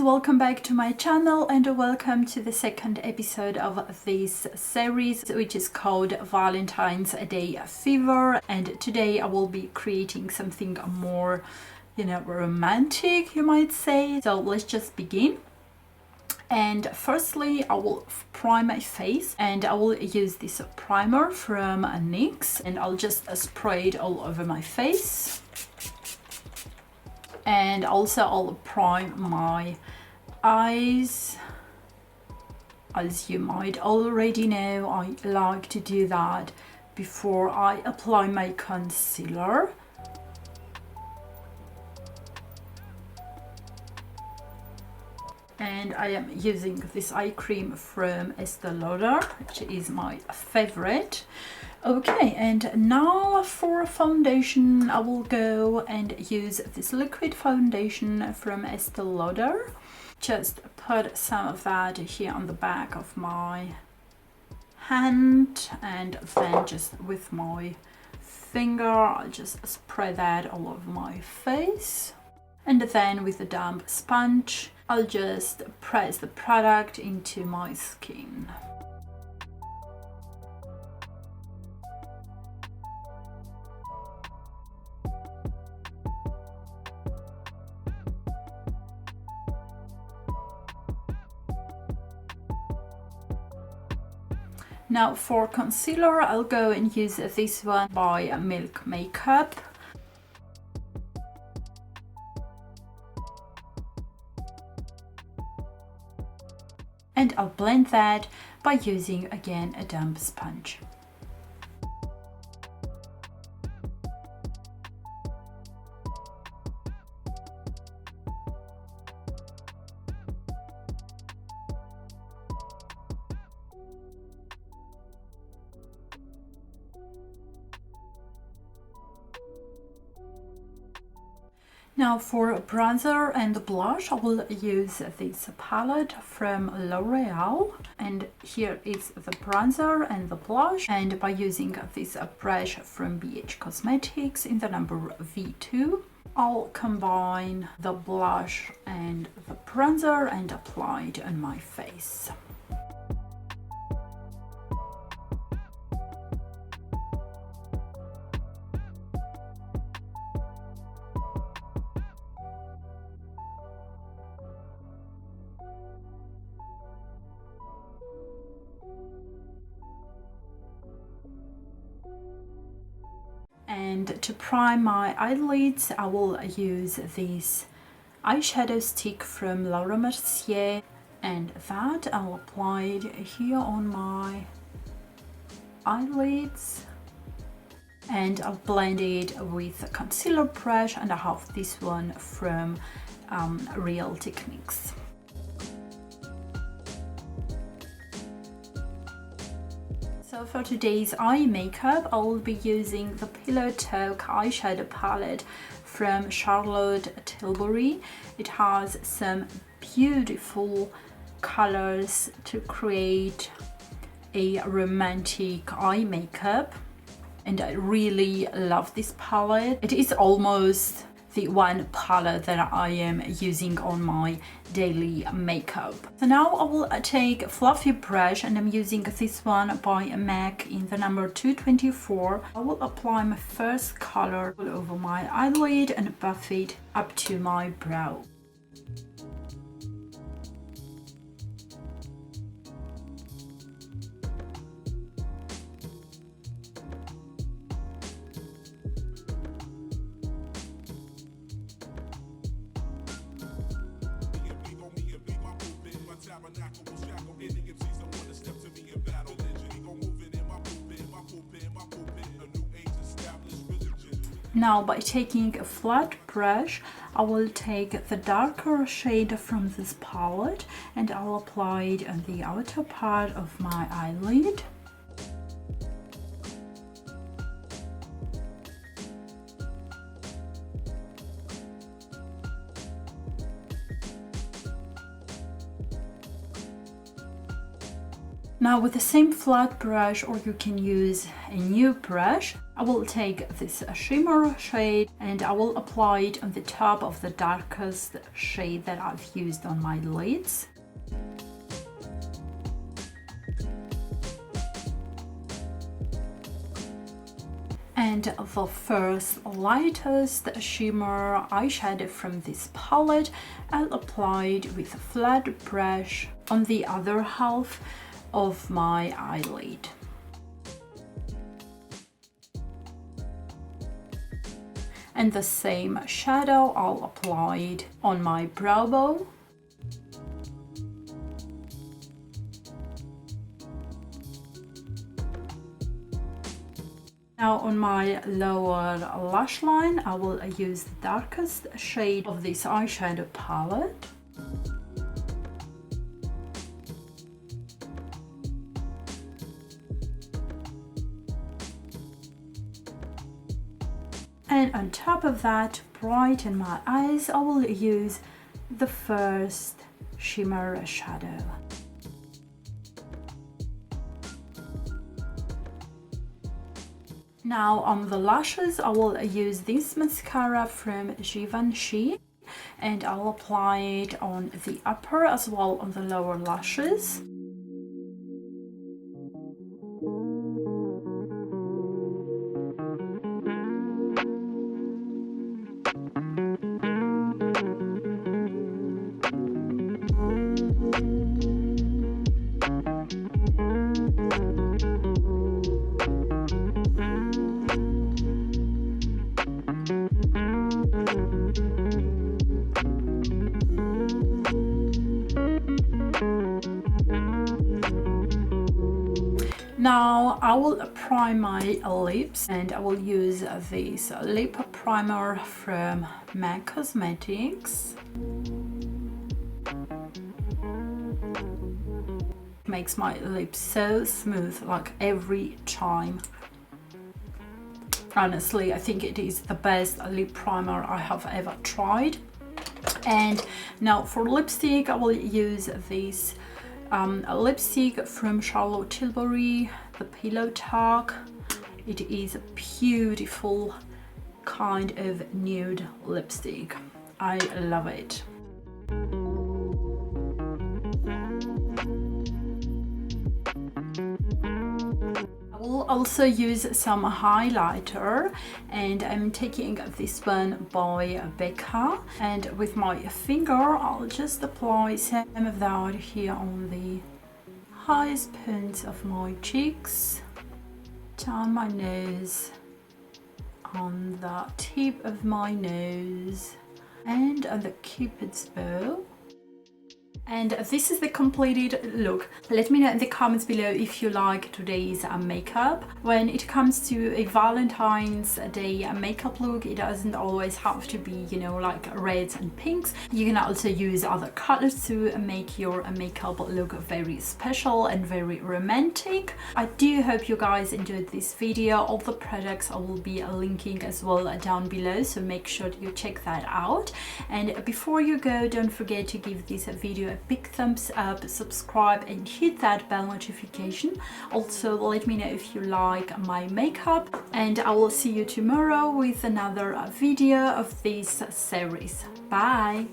welcome back to my channel and welcome to the second episode of this series, which is called Valentine's Day Fever. And today I will be creating something more, romantic, you might say. So let's just begin. And firstly, I will prime my face, and I will use this primer from NYX, and I'll just spray it all over my face. And also I'll prime my eyes. As you might already know, I like to do that before I apply my concealer. And I am using this eye cream from Estee Lauder, which is my favorite. Okay, and now for foundation, I will go and use this liquid foundation from Estee Lauder. Just put some of that here on the back of my hand, and then just with my finger, I'll just spray that all over my face. And then with a damp sponge, I'll just press the product into my skin. Now for concealer, I'll go and use this one by Milk Makeup. And I'll blend that by using again a damp sponge. Now for bronzer and blush, I will use this palette from L'Oreal, and here is the bronzer and the blush, and by using this brush from BH Cosmetics in the number V2, I'll combine the blush and the bronzer and apply it on my face. And to prime my eyelids, I will use this eyeshadow stick from Laura Mercier, and that I'll apply it here on my eyelids, and I'll blend it with a concealer brush, and I have this one from Real Techniques. So for today's eye makeup, I will be using the Pillow Talk eyeshadow palette from Charlotte Tilbury. It has some beautiful colors to create a romantic eye makeup, and I really love this palette. It is almost the one palette that I am using on my daily makeup. So now I will take a fluffy brush, and I'm using this one by MAC in the number 224. I will apply my first color all over my eyelid and buff it up to my brow. Now by taking a flat brush, I will take the darker shade from this palette, and I'll apply it on the outer part of my eyelid. Now with the same flat brush, or you can use a new brush, I will take this shimmer shade and I will apply it on the top of the darkest shade that I've used on my lids. And the first lightest shimmer eyeshadow from this palette, I'll apply it with a flat brush on the other half of my eyelid. And the same shadow I'll apply it on my brow bone. Now on my lower lash line, I will use the darkest shade of this eyeshadow palette. And on top of that, brighten my eyes, I will use the first shimmer shadow. Now on the lashes, I will use this mascara from Givenchy and I'll apply it on the upper as well on the lower lashes. Now I will prime my lips and I will use this lip primer from MAC Cosmetics. Makes my lips so smooth like every time. Honestly, I think it is the best lip primer I have ever tried. And now for lipstick, I will use this lipstick from Charlotte Tilbury, the Pillow Talk. It is a beautiful kind of nude lipstick. I love it. I will also use some highlighter and I'm taking this one by BECCA, and with my finger I'll just apply some of that here on the highest points of my cheeks, down my nose, on the tip of my nose and on the cupid's bow. And this is the completed look. Let me know in the comments below if you like today's makeup. When it comes to a Valentine's Day makeup look, it doesn't always have to be, you know, like reds and pinks. You can also use other colors to make your makeup look very special and very romantic. I do hope you guys enjoyed this video. All the products I will be linking as well down below, so make sure you check that out. And before you go, don't forget to give this video a big thumbs up, subscribe and hit that bell notification. Also let me know if you like my makeup, and I will see you tomorrow with another video of this series. Bye.